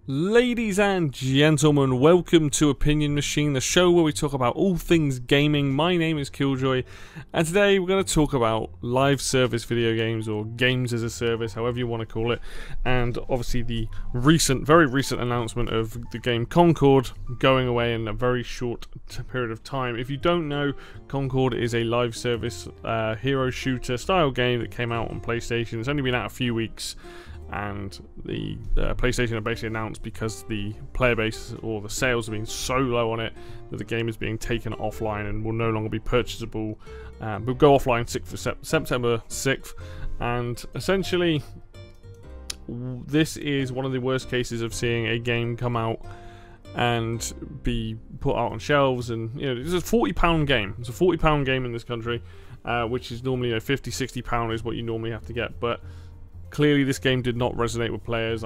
Ladies and gentlemen, welcome to Opinion Machine, the show where we talk about all things gaming. My name is Killjoy, and today we're going to talk about live service video games, or games as a service, however you want to call it, and obviously the very recent announcement of the game Concord going away in a very short period of time. If you don't know, Concord is a live service hero shooter style game that came out on PlayStation. It's only been out a few weeks. And the PlayStation have basically announced, because the player base or the sales have been so low on it, that the game is being taken offline and will no longer be purchasable. We'll go offline September 6th, and essentially this is one of the worst cases of seeing a game come out and be put out on shelves. And it's a £40 game. It's a £40 game in this country, which is normally £50-60 is what you normally have to get, but clearly this game did not resonate with players.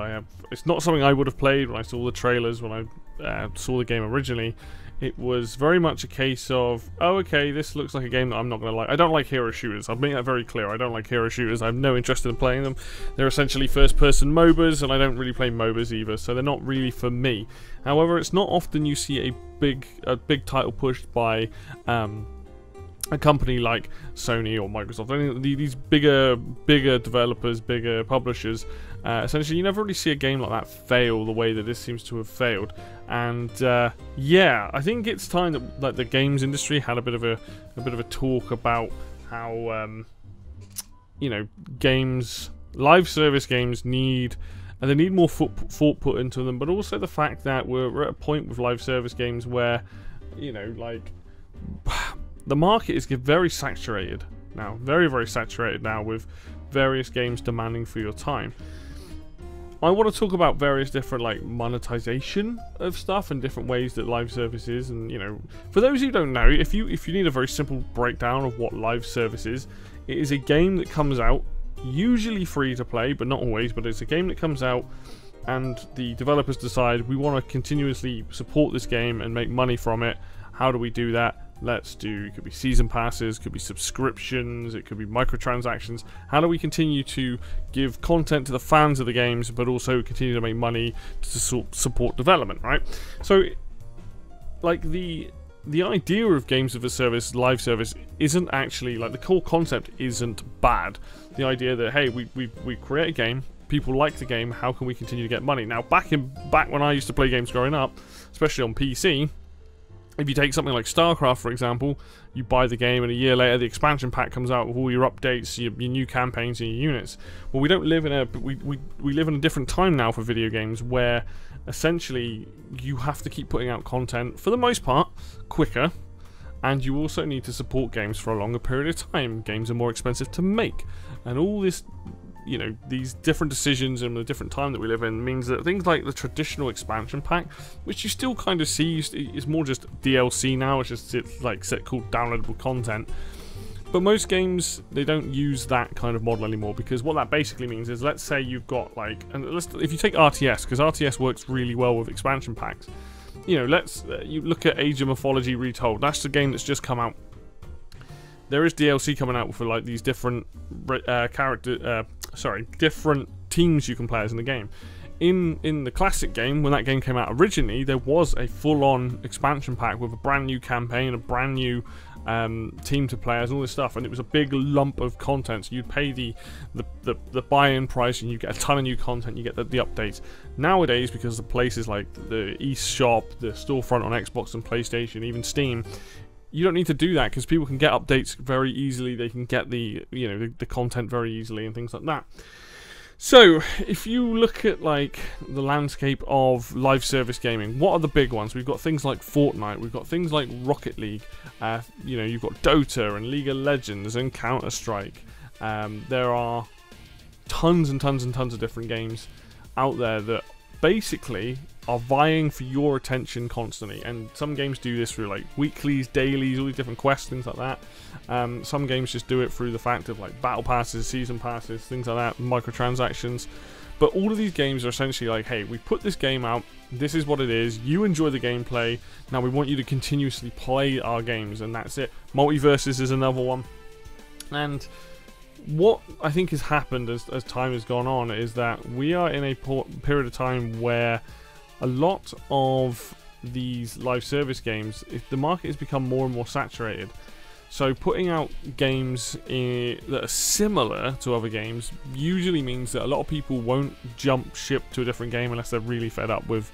It's not something I would have played when I saw the trailers, when I saw the game originally. It was very much a case of, oh, okay, this looks like a game that I'm not going to like. I don't like hero shooters. I've made that very clear. I don't like hero shooters. I have no interest in playing them. They're essentially first-person MOBAs, and I don't really play MOBAs either, so they're not really for me. However, it's not often you see a big title pushed by a company like Sony or Microsoft. I think these bigger developers, bigger publishers, essentially you never really see a game like that fail the way that this seems to have failed. And yeah, I think it's time that the games industry had a bit of a talk about how games, live service games need more thought put into them, but also the fact that we're at a point with live service games where the market is very saturated now, very saturated now, with various games demanding for your time. I want to talk about various different monetization of stuff and different ways that live service is. And for those who don't know, if you need a very simple breakdown of what live service is, it is a game that comes out, usually free to play, but not always, but it's a game that comes out and the developers decide, we want to continuously support this game and make money from it. How do we do that? It could be season passes, it could be subscriptions, it could be microtransactions. How do we continue to give content to the fans of the games, but also continue to make money to support development, right? So, the idea of games as a service, live service, isn't actually, the core concept isn't bad. The idea that, hey, we create a game, people like the game, how can we continue to get money? Now, back when I used to play games growing up, especially on PC, if you take something like StarCraft, for example, you buy the game and a year later the expansion pack comes out with all your updates, your new campaigns and your units. Well, we don't live in we live in a different time now for video games, where essentially you have to keep putting out content, for the most part, quicker, and you also need to support games for a longer period of time. Games are more expensive to make, and all this, these different decisions and the different time that we live in means that things like the traditional expansion pack, which you still kind of see, is more just DLC now. It's just called downloadable content. But most games, they don't use that kind of model anymore, because what that basically means is, let's say you've got if you take RTS, because RTS works really well with expansion packs. You look at Age of Mythology Retold. That's the game that's just come out. There is DLC coming out for these different different teams you can play as in the game. In the classic game, when that game came out originally, there was a full-on expansion pack with a brand new campaign, a brand new team to play as, and all this stuff, and it was a big lump of content. So you'd pay the buy-in price, and you get a ton of new content. You get the updates. Nowadays, because the places like the eShop, the storefront on Xbox and PlayStation, even Steam, you don't need to do that, because people can get updates very easily. They can get the content very easily and things like that. So, if you look at the landscape of live service gaming, what are the big ones? We've got things like Fortnite, we've got things like Rocket League, you've got Dota and League of Legends and Counter-Strike. There are tons and tons and tons of different games out there that basically are vying for your attention constantly, and some games do this through weeklies, dailies, all these different quests, things like that. Some games just do it through the fact of battle passes, season passes, things like that, microtransactions. But all of these games are essentially hey, we put this game out, this is what it is, you enjoy the gameplay, now we want you to continuously play our games, and that's it. Multiverses is another one. And what I think has happened as time has gone on is that we are in a period of time where a lot of these live service games, the market has become more and more saturated. So putting out games that are similar to other games usually means that a lot of people won't jump ship to a different game unless they're really fed up with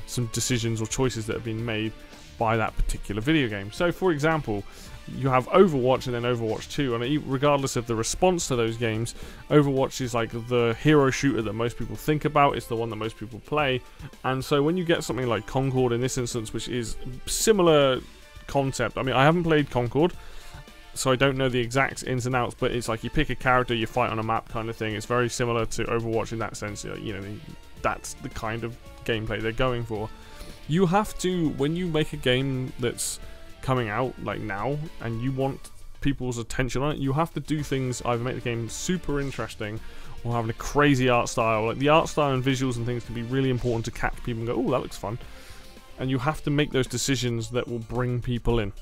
some decisions or choices that have been made by that particular video game. So for example, you have Overwatch and then Overwatch 2, and regardless of the response to those games, Overwatch is like the hero shooter that most people think about. It's the one that most people play. And so when you get something like Concord in this instance, which is similar concept, I mean, I haven't played Concord, so I don't know the exact ins and outs, but it's like you pick a character, you fight on a map kind of thing. It's very similar to Overwatch in that sense. You know, that's the kind of gameplay they're going for. You have to, when you make a game that's coming out like now and you want people's attention on it, you have to do things, either make the game super interesting or having a crazy art style. Like the art style and visuals and things can be really important to catch people and go, oh, that looks fun. And you have to make those decisions that will bring people in.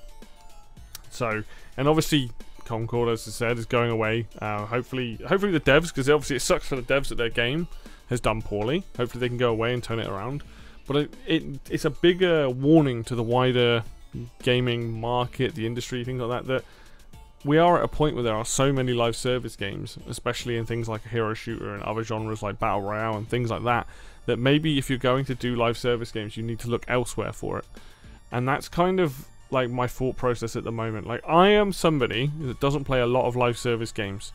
So, and obviously Concord, as I said, is going away. Hopefully the devs, because obviously it sucks for the devs that their game has done poorly. Hopefully they can go away and turn it around. But it's a bigger warning to the wider gaming market, the industry, things like that, that we are at a point where there are so many live service games, especially in things like a hero shooter and other genres like Battle Royale and things like that, that maybe if you're going to do live service games, you need to look elsewhere for it. And that's kind of like my thought process at the moment. Like, I am somebody that doesn't play a lot of live service games.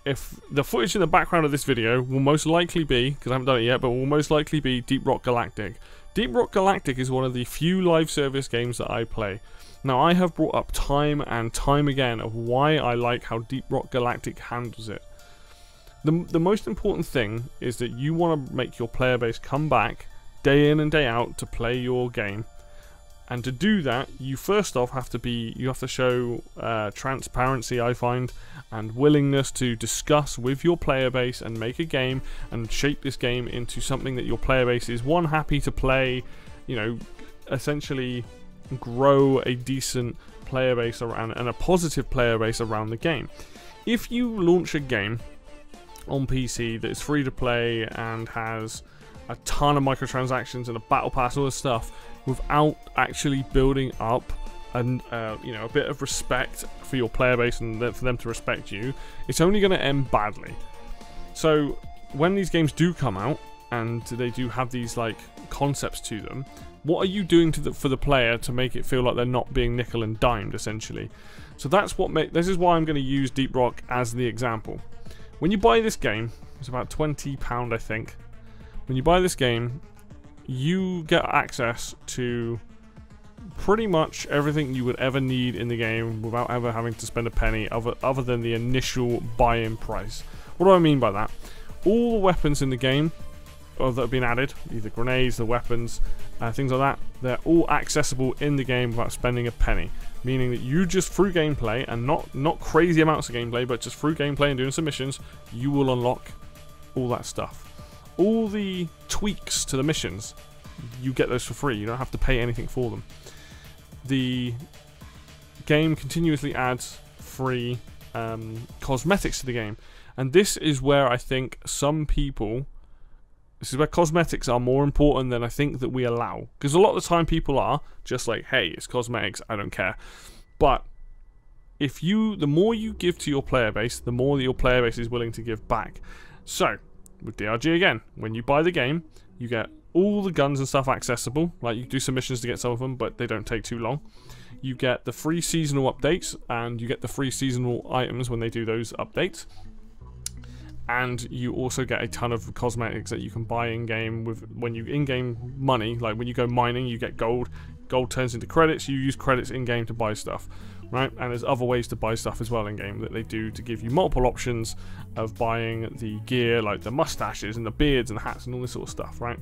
If the footage in the background of this video will most likely be, because I haven't done it yet, but will most likely be Deep Rock Galactic. Deep Rock Galactic is one of the few live service games that I play. Now, I have brought up time and time again of why I like how Deep Rock Galactic handles it. The most important thing is that you want to make your player base come back day in and day out to play your game. And to do that, you first off have to show transparency, I find, and willingness to discuss with your player base and make a game and shape this game into something that your player base is, one, happy to play, you know, essentially grow a decent player base around and a positive player base around the game. If you launch a game on PC that is free to play and has a ton of microtransactions and a battle pass, all this stuff, without actually building up and you know, a bit of respect for your player base and for them to respect you, it's only going to end badly. So when these games do come out and they do have these like concepts to them, what are you doing for the player to make it feel like they're not being nickel and dimed, essentially? So that's what this is why I'm going to use Deep Rock as the example. When you buy this game, it's about £20, I think. When you buy this game, you get access to pretty much everything you would ever need in the game without ever having to spend a penny other than the initial buy-in price. What do I mean by that? All the weapons in the game that have been added, either grenades, the weapons, things like that, they're all accessible in the game without spending a penny. Meaning that you just, through gameplay, and not crazy amounts of gameplay, but just through gameplay and doing some missions, you will unlock all that stuff. All the tweaks to the missions, you get those for free. You don't have to pay anything for them. The game continuously adds free cosmetics to the game. And this is where I think some people... This is where cosmetics are more important than I think that we allow. Because a lot of the time people are just like, hey, it's cosmetics, I don't care. But the more you give to your player base, the more that your player base is willing to give back. So, with DRG again, when you buy the game, you get all the guns and stuff accessible. Like, you do some missions to get some of them, but they don't take too long. You get the free seasonal updates, and you get the free seasonal items when they do those updates. And you also get a ton of cosmetics that you can buy in-game when you in-game money. Like, when you go mining, you get gold. Gold turns into credits. You use credits in-game to buy stuff, right? And there's other ways to buy stuff as well in-game that they do to give you multiple options of buying the gear, like the mustaches and the beards and the hats and all this sort of stuff, right?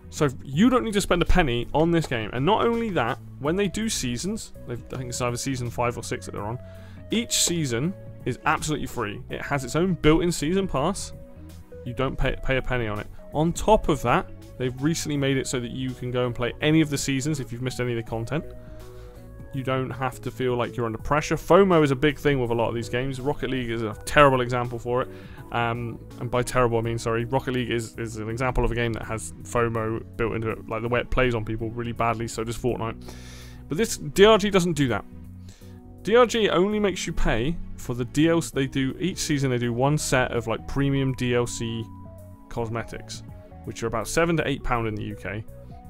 So you don't need to spend a penny on this game. And not only that, when they do seasons, I think it's either season 5 or 6 that they're on, each season is absolutely free. It has its own built-in season pass. You don't pay a penny on it. On top of that, they've recently made it so that you can go and play any of the seasons if you've missed any of the content. You don't have to feel like you're under pressure. FOMO is a big thing with a lot of these games. Rocket League is a terrible example for it. And by terrible, I mean, sorry, Rocket League is an example of a game that has FOMO built into it, like the way it plays on people really badly, so does Fortnite. But this DRG doesn't do that. DRG only makes you pay for the DLC. They do, each season they do one set of like premium DLC cosmetics, which are about £7 to £8 in the UK,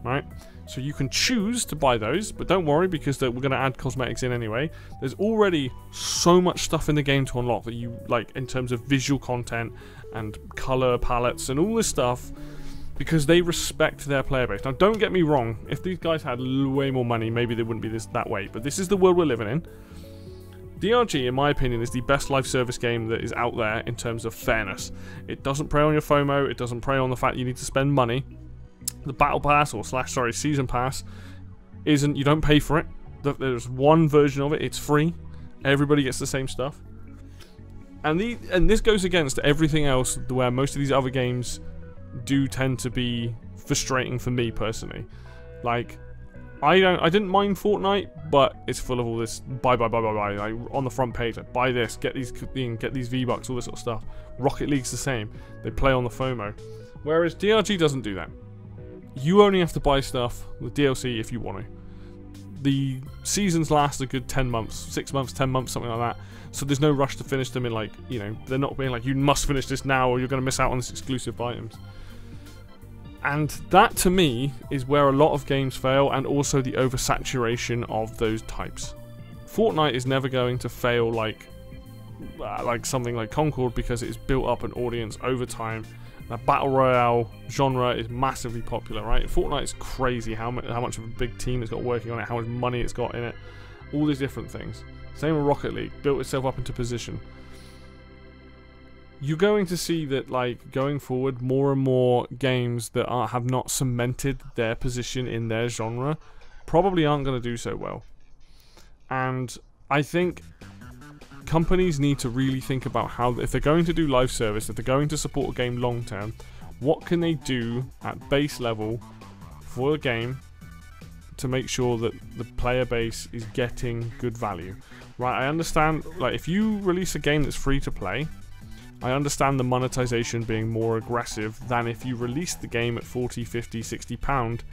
right? So you can choose to buy those, but don't worry because we're going to add cosmetics in anyway. There's already so much stuff in the game to unlock that you like in terms of visual content and color palettes and all this stuff, because they respect their player base. Now, don't get me wrong. If these guys had way more money, maybe they wouldn't be that way. But this is the world we're living in. DRG, in my opinion, is the best live service game that is out there in terms of fairness. It doesn't prey on your FOMO. It doesn't prey on the fact you need to spend money. The battle pass or season pass isn't, you don't pay for it. There's one version of it. It's free. Everybody gets the same stuff. And this goes against everything else where most of these other games do tend to be frustrating for me personally. Like, I didn't mind Fortnite, but it's full of all this buy. Like on the front page, like buy this, get these V-Bucks, all this sort of stuff. Rocket League's the same. They play on the FOMO. Whereas DRG doesn't do that. You only have to buy stuff, the DLC, if you want to. The seasons last a good 10 months, 6 months, 10 months, something like that. So there's no rush to finish them in, like, you know, they're not being like, you must finish this now or you're going to miss out on this exclusive items. And that, to me, is where a lot of games fail, and also the oversaturation of those types. Fortnite is never going to fail like something like Concord because it's built up an audience over time. The Battle Royale genre is massively popular, right? Fortnite is crazy how much of a big team it's got working on it, how much money it's got in it, all these different things. Same with Rocket League, built itself up into position. You're going to see that, like, going forward, more and more games that have not cemented their position in their genre probably aren't going to do so well. And I think companies need to really think about how, if they're going to do live service, if they're going to support a game long term, what can they do at base level for a game to make sure that the player base is getting good value. Right, I understand, like, if you release a game that's free to play, I understand the monetization being more aggressive than if you release the game at 40, 50, 60 pound,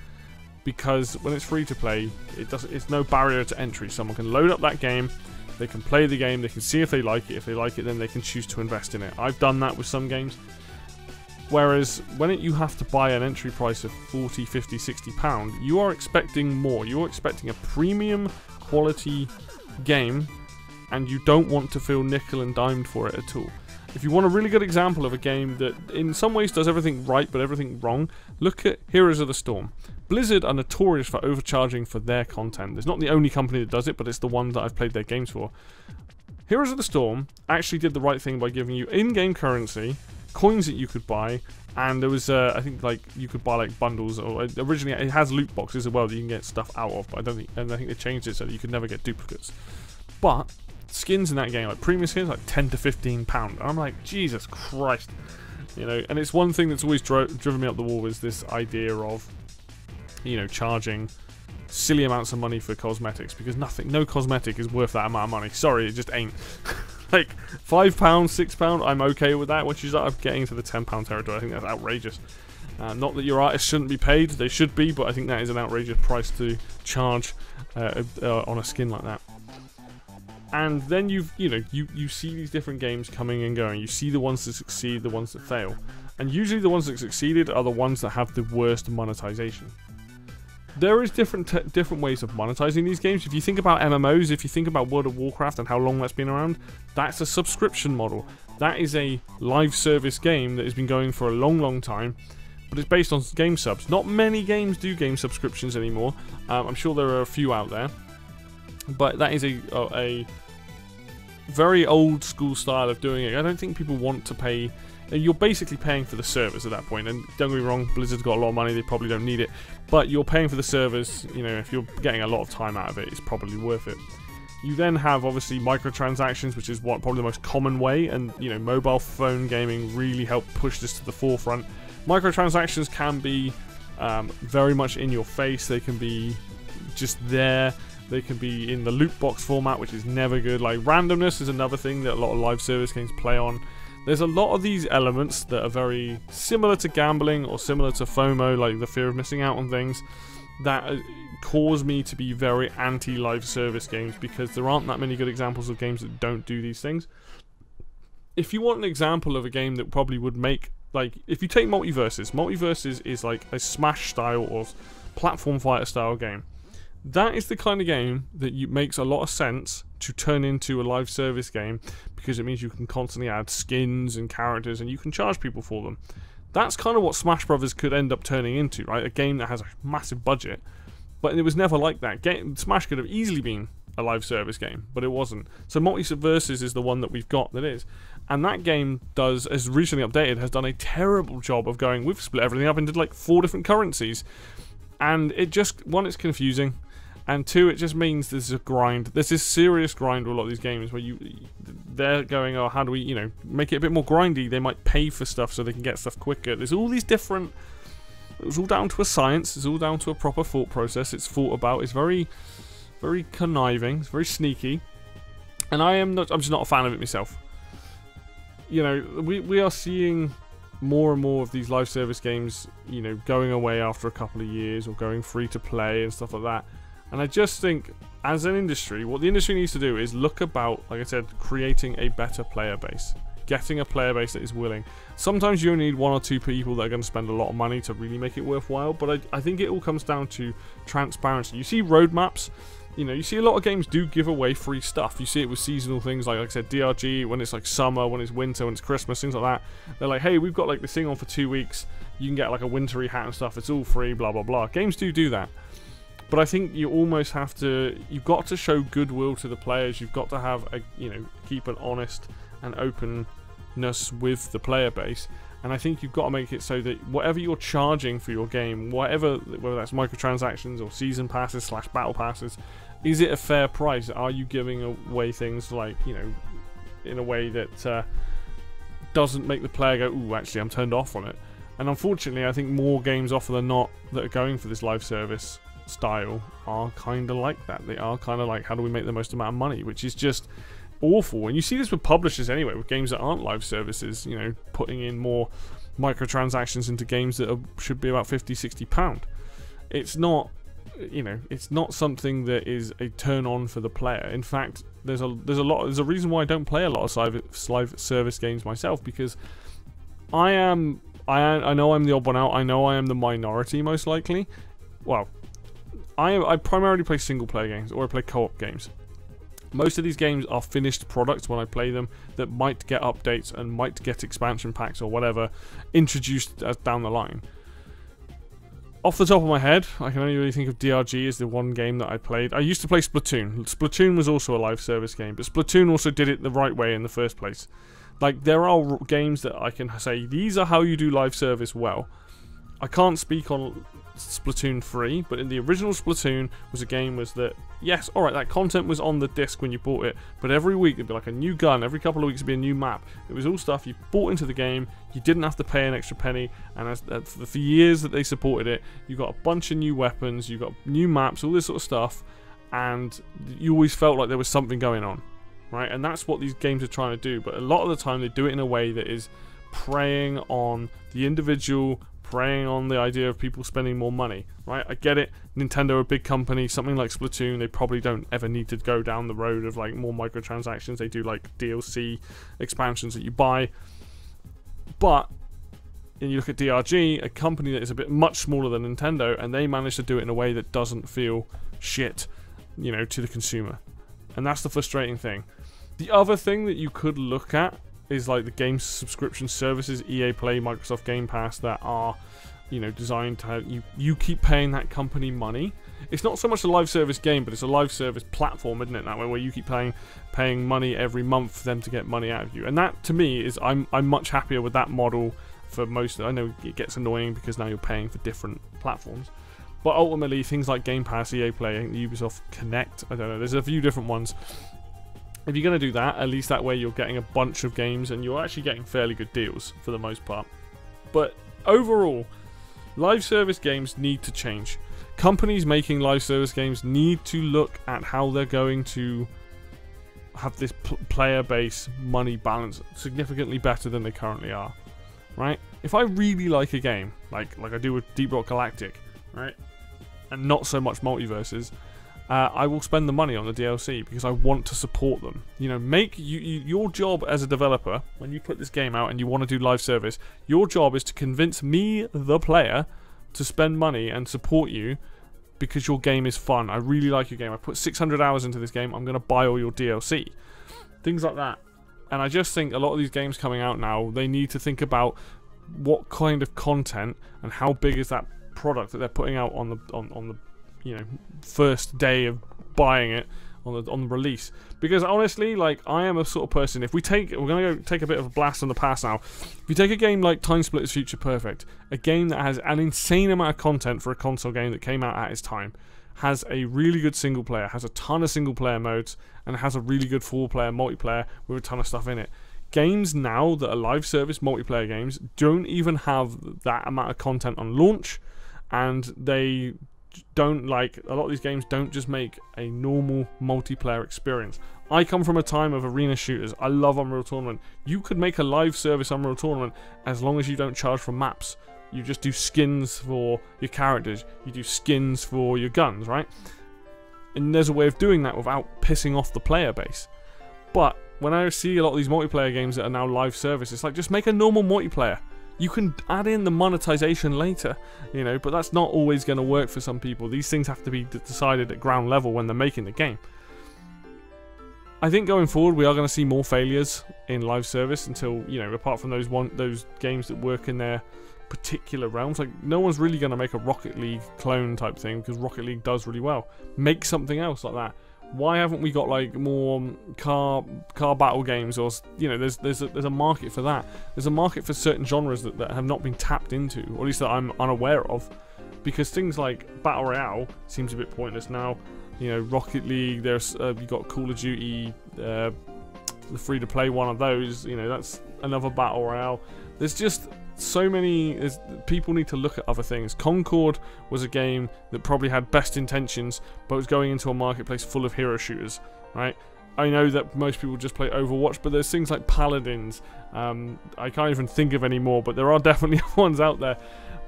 because when it's free to play, it's no barrier to entry. Someone can load up that game, they can play the game, they can see if they like it. If they like it, then they can choose to invest in it. I've done that with some games. Whereas when you have to buy an entry price of 40, 50, 60 pound, you are expecting more. You're expecting a premium quality game, and you don't want to feel nickel and dimed for it at all. If you want a really good example of a game that in some ways does everything right but everything wrong, look at Heroes of the Storm. Blizzard are notorious for overcharging for their content. It's not the only company that does it, but it's the one that I've played their games for. Heroes of the Storm actually did the right thing by giving you in-game currency, coins that you could buy, and there was, I think, like, you could buy, like, bundles, or originally it has loot boxes as well that you can get stuff out of, but I think they changed it so that you could never get duplicates. But skins in that game, like premium skins, like 10 to 15 pound. I'm like, Jesus Christ, you know. And it's one thing that's always driven me up the wall, is this idea of, you know, charging silly amounts of money for cosmetics, because no cosmetic is worth that amount of money. Sorry, it just ain't. Like £5, £6, I'm okay with that. Once you start getting to the £10 territory, I think that's outrageous. Not that your artists shouldn't be paid; they should be, but I think that is an outrageous price to charge on a skin like that. And then you see these different games coming and going. You see the ones that succeed, the ones that fail. And usually the ones that succeeded are the ones that have the worst monetization. There is different ways of monetizing these games. If you think about MMOs, if you think about World of Warcraft and how long that's been around, that's a subscription model. That is a live service game that has been going for a long, long time, but it's based on game subs. Not many games do game subscriptions anymore. I'm sure there are a few out there. But that is a very old school style of doing it. I don't think people want to pay. You're basically paying for the servers at that point. And don't get me wrong, Blizzard's got a lot of money, they probably don't need it. But you're paying for the servers, you know, if you're getting a lot of time out of it, it's probably worth it. You then have, obviously, microtransactions, which is probably the most common way. And, you know, mobile phone gaming really helped push this to the forefront. Microtransactions can be very much in your face. They can be just there. They can be in the loot box format, which is never good. Like randomness is another thing that a lot of live service games play on. There's a lot of these elements that are very similar to gambling or similar to FOMO, like the fear of missing out on things, that cause me to be very anti-live service games, because there aren't that many good examples of games that don't do these things. If you want an example of a game that probably would make, like, if you take Multiverses is like a Smash style or platform fighter style game. That is the kind of game that makes a lot of sense to turn into a live service game, because it means you can constantly add skins and characters and you can charge people for them. That's kind of what Smash Brothers could end up turning into, right? A game that has a massive budget, but it was never like that. Smash could have easily been a live service game, but it wasn't. So Multiverses is the one that we've got that is. And that game does, as recently updated, has done a terrible job of going, we've split everything up into like 4 different currencies. And it just, one, it's confusing. And 2, it just means there's a grind. There's this serious grind with a lot of these games where they're going, oh, how do we, you know, make it a bit more grindy? They might pay for stuff so they can get stuff quicker. There's all these different, it's all down to a science. It's all down to a proper thought process. It's thought about. It's very, very conniving. It's very sneaky. And I'm just not a fan of it myself. You know, we are seeing more and more of these live service games, you know, going away after a couple of years or going free to play and stuff like that. And I just think, as an industry, what the industry needs to do is look about, like I said, creating a better player base. Getting a player base that is willing. Sometimes you only need 1 or 2 people that are going to spend a lot of money to really make it worthwhile, but I think it all comes down to transparency. You see roadmaps, you know, you see a lot of games do give away free stuff. You see it with seasonal things, like I said, DRG, when it's like summer, when it's winter, when it's Christmas, things like that. They're like, hey, we've got like this thing on for 2 weeks, you can get like a wintry hat and stuff, it's all free, blah, blah, blah. Games do that. But I think you almost have to, you've got to show goodwill to the players. You've got to have a, you know, keep an honest and openness with the player base. And I think you've got to make it so that whatever you're charging for your game, whether that's microtransactions or season passes / battle passes, is it a fair price? Are you giving away things like, you know, in a way that doesn't make the player go, ooh, actually I'm turned off on it. And unfortunately, I think more games often than not that are going for this live service style are kind of like that. They are kind of like, how do we make the most amount of money, which is just awful. And you see this with publishers anyway, with games that aren't live services, you know, putting in more microtransactions into games that should be about £50–60. It's not, you know, it's not something that is a turn on for the player. In fact, there's a reason why I don't play a lot of live service games myself, because I know I'm the odd one out. I know I am the minority, most likely. Well, I primarily play single player games, or I play co-op games. Most of these games are finished products when I play them that might get updates and might get expansion packs or whatever introduced down the line. Off the top of my head, I can only really think of DRG as the one game that I played. I used to play Splatoon. Splatoon was also a live service game, but Splatoon also did it the right way in the first place. Like, there are games that I can say, these are how you do live service well. I can't speak on Splatoon 3, but in the original Splatoon was a game that, yes, alright, that content was on the disc when you bought it, but every week there'd be like a new gun, every couple of weeks there'd be a new map. It was all stuff you bought into the game, you didn't have to pay an extra penny, and for years that they supported it, you got a bunch of new weapons, you got new maps, all this sort of stuff, and you always felt like there was something going on, right? And that's what these games are trying to do, but a lot of the time they do it in a way that is preying on the individual, preying on the idea of people spending more money, right? I get it, Nintendo are a big company, something like Splatoon, they probably don't ever need to go down the road of like more microtransactions. They do like DLC expansions that you buy. But and you look at DRG, a company that is a bit much smaller than Nintendo, and they manage to do it in a way that doesn't feel shit, you know, to the consumer. And that's the frustrating thing. The other thing that you could look at is like the game subscription services, EA Play, Microsoft Game Pass, that are, you know, designed to have you keep paying that company money. It's not so much a live service game, but it's a live service platform, isn't it? That way, where you keep paying money every month for them to get money out of you. And that, to me, is I'm much happier with that model for most. I know it gets annoying because now you're paying for different platforms, but ultimately things like Game Pass, EA Play, Ubisoft Connect, I don't know, there's a few different ones. If you're going to do that, at least that way you're getting a bunch of games and you're actually getting fairly good deals for the most part. But overall, Live service games need to change. Companies making live service games need to look at how they're going to have this player base money balance significantly better than they currently are, right? If I really like a game, like I do with Deep Rock Galactic, right, and not so much multiverses, I will spend the money on the DLC because I want to support them. You know, make your job as a developer, when you put this game out and you want to do live service, your job is to convince me, the player, to spend money and support you because your game is fun. I really like your game. I put 600 hours into this game. I'm going to buy all your DLC. Things like that. And I just think a lot of these games coming out now, they need to think about what kind of content and how big is that product that they're putting out on the you know, first day of buying it on the release. Because honestly, like, I am a sort of person, we're gonna go take a bit of a blast on the past now. If you take a game like Time Splitters Future Perfect, a game that has an insane amount of content for a console game that came out at its time, has a really good single player, has a ton of single player modes, and has a really good 4-player multiplayer with a ton of stuff in it. Games now that are live service multiplayer games don't even have that amount of content on launch, and they don't, like, a lot of these games don't just make a normal multiplayer experience. I come from a time of arena shooters. I love Unreal Tournament. You could make a live service Unreal Tournament as long as you don't charge for maps. You just do skins for your characters. You do skins for your guns, right? And there's a way of doing that without pissing off the player base. But when I see a lot of these multiplayer games that are now live service, it's like, just make a normal multiplayer. You can add in the monetization later, you know, but that's not always going to work for some people. These things have to be decided at ground level when they're making the game. I think going forward we are going to see more failures in live service until, you know, apart from those games that work in their particular realms. Like, no one's really going to make a Rocket League clone type thing because Rocket League does really well. Make something else like that. Why haven't we got, like, more car battle games? Or, you know, there's a market for that. There's a market for certain genres that have not been tapped into, or at least that I'm unaware of, because things like Battle Royale seems a bit pointless now. You know, Rocket League, there's you got Call of Duty, the free-to-play one of those. You know, that's another Battle Royale. There's just so many. People need to look at other things. Concord was a game that probably had best intentions, but was going into a marketplace full of hero shooters, right? I know that most people just play Overwatch, but there's things like Paladins. I can't even think of any more, but there are definitely ones out there.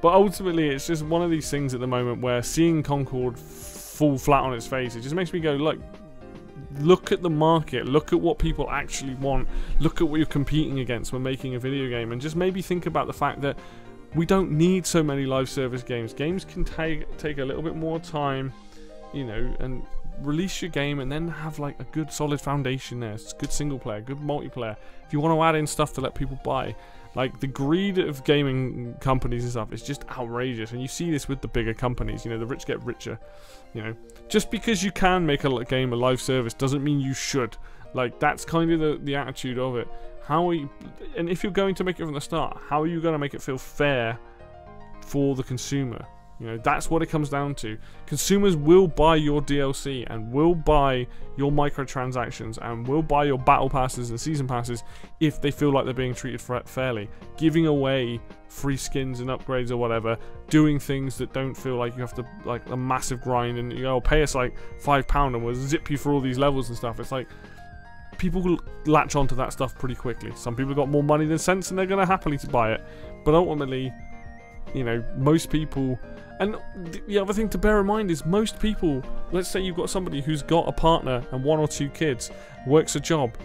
But ultimately, it's just one of these things at the moment where seeing Concord fall flat on its face, it just makes me go, look at the market, look at what people actually want, look at what you're competing against when making a video game, and just maybe think about the fact that we don't need so many live service games. Games can take a little bit more time, you know, and release your game and then have, like, a good solid foundation there. It's good single player, good multiplayer. If you want to add in stuff to let people buy, like, the greed of gaming companies and stuff is just outrageous, and you see this with the bigger companies. You know, the rich get richer. You know, just because you can make a game a live service doesn't mean you should. Like, that's kind of the attitude of it. How are you, and if you're going to make it from the start, how are you going to make it feel fair for the consumer? You know, that's what it comes down to. Consumers will buy your DLC and will buy your microtransactions and will buy your battle passes and season passes if they feel like they're being treated fairly. Giving away free skins and upgrades or whatever, doing things that don't feel like you have to, like, a massive grind and, you know, pay us like £5 and we'll zip you for all these levels and stuff. It's like, people will latch onto that stuff pretty quickly. Some people got more money than sense and they're going to happily buy it. But ultimately, you know, most people... And the other thing to bear in mind is most people, let's say you've got somebody who's got a partner and 1 or 2 kids, works a job.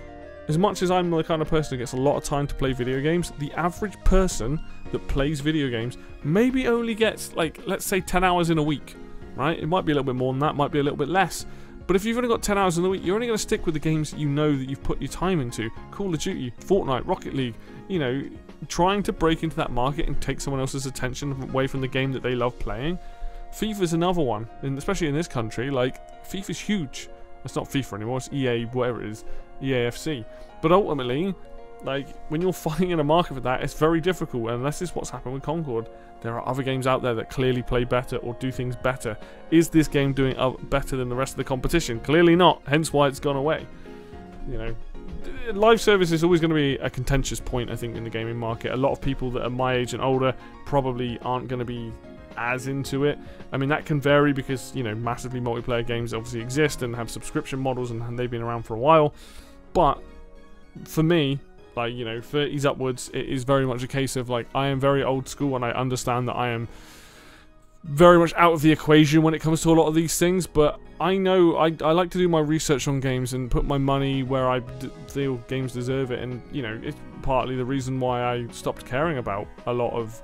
As much as I'm the kind of person who gets a lot of time to play video games, the average person that plays video games maybe only gets, like, let's say 10 hours in a week, right? It might be a little bit more than that, might be a little bit less. But if you've only got 10 hours in a week, you're only going to stick with the games that you know that you've put your time into. Call of Duty, Fortnite, Rocket League, you know, trying to break into that market and take someone else's attention away from the game that they love playing. FIFA's another one, and especially in this country, like, FIFA's huge. It's not FIFA anymore, it's EA, whatever it is, EAFC. But ultimately, like, when you're fighting in a market for that, it's very difficult, and this is what's happened with Concord. There are other games out there that clearly play better or do things better. Is this game doing better than the rest of the competition? Clearly not, hence why it's gone away. You know, live service is always going to be a contentious point, I think, in the gaming market. A lot of people that are my age and older probably aren't going to be as into it. I mean, that can vary because, you know, massively multiplayer games obviously exist and have subscription models, and they've been around for a while. But for me, like, you know, 30s upwards, it is very much a case of, like, I am very old school, and I understand that I am very much out of the equation when it comes to a lot of these things, but I know I like to do my research on games and put my money where I feel games deserve it, and, you know, it's partly the reason why I stopped caring about a lot of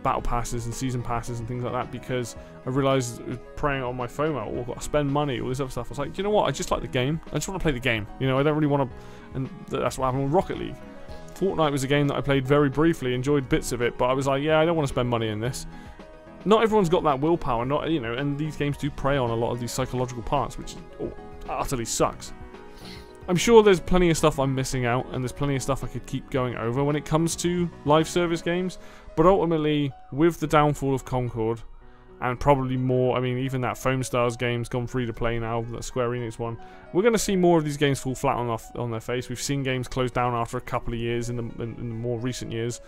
battle passes and season passes and things like that, because I realised preying on my FOMO, or got to spend money, all this other stuff. I was like, you know what, I just like the game, I just want to play the game, you know, I don't really want to, and that's what happened with Rocket League. Fortnite was a game that I played very briefly, enjoyed bits of it, but I was like, yeah, I don't want to spend money in this. Not everyone's got that willpower, not, you know, and these games do prey on a lot of these psychological parts, which utterly sucks. I'm sure there's plenty of stuff I'm missing out, and there's plenty of stuff I could keep going over when it comes to live service games, but ultimately, with the downfall of Concord, and probably more, I mean, even that Foam Stars game's gone free to play now, that Square Enix one, we're going to see more of these games fall flat on their face. We've seen games close down after a couple of years in the more recent years.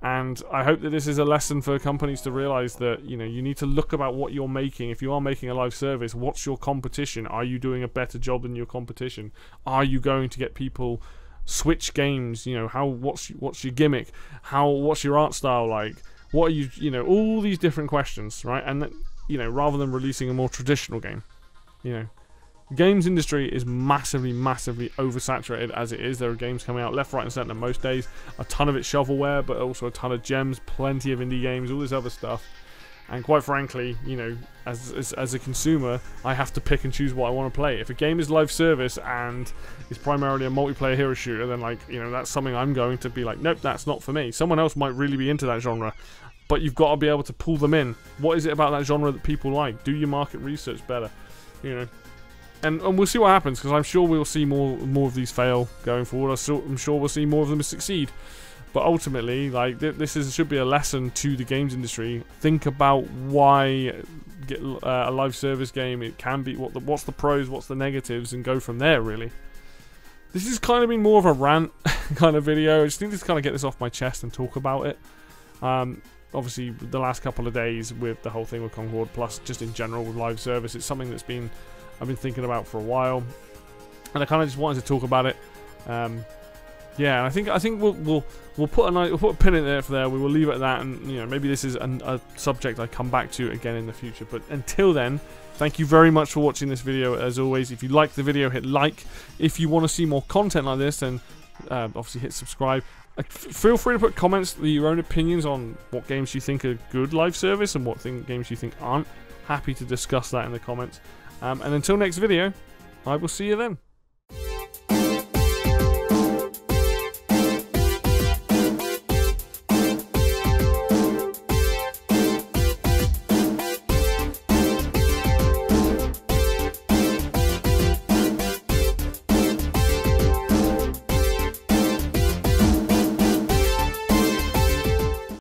And I hope that this is a lesson for companies to realise that, you know, you need to look about what you're making. If you are making a live service, what's your competition? Are you doing a better job than your competition? Are you going to get people switch games? You know, what's your gimmick? What's your art style like? What are you know, all these different questions, right? And that, you know, rather than releasing a more traditional game, you know. Games industry is massively oversaturated as it is. There are games coming out left, right, and centre most days. A ton of it shovelware, but also a ton of gems, plenty of indie games, all this other stuff. And quite frankly, you know, as a consumer, I have to pick and choose what I want to play. If a game is live service and is primarily a multiplayer hero shooter, then, like, you know, that's something I'm going to be like, nope, that's not for me. Someone else might really be into that genre, but you've got to be able to pull them in. What is it about that genre that people like? Do your market research better, you know. And we'll see what happens, because I'm sure we'll see more of these fail going forward. I'm sure we'll see more of them succeed. But ultimately, like, this should be a lesson to the games industry. Think about why get a live service game. It can be what's the pros, what's the negatives, and go from there. Really, this has kind of been more of a rant kind of video. I just need to kind of get this off my chest and talk about it. Obviously, the last couple of days with the whole thing with Concord, plus just in general with live service, it's something that's been I've been thinking about for a while, and I kind of just wanted to talk about it. Yeah, I think we'll put a pin in it for there. We will leave it at that, and, you know, maybe this is a subject I come back to again in the future. But until then, thank you very much for watching this video. As always, if you liked the video, hit like. If you want to see more content like this, then obviously hit subscribe. Feel free to put comments, your own opinions on what games you think are good live service and what games you think aren't. Happy to discuss that in the comments. And until next video, I will see you then.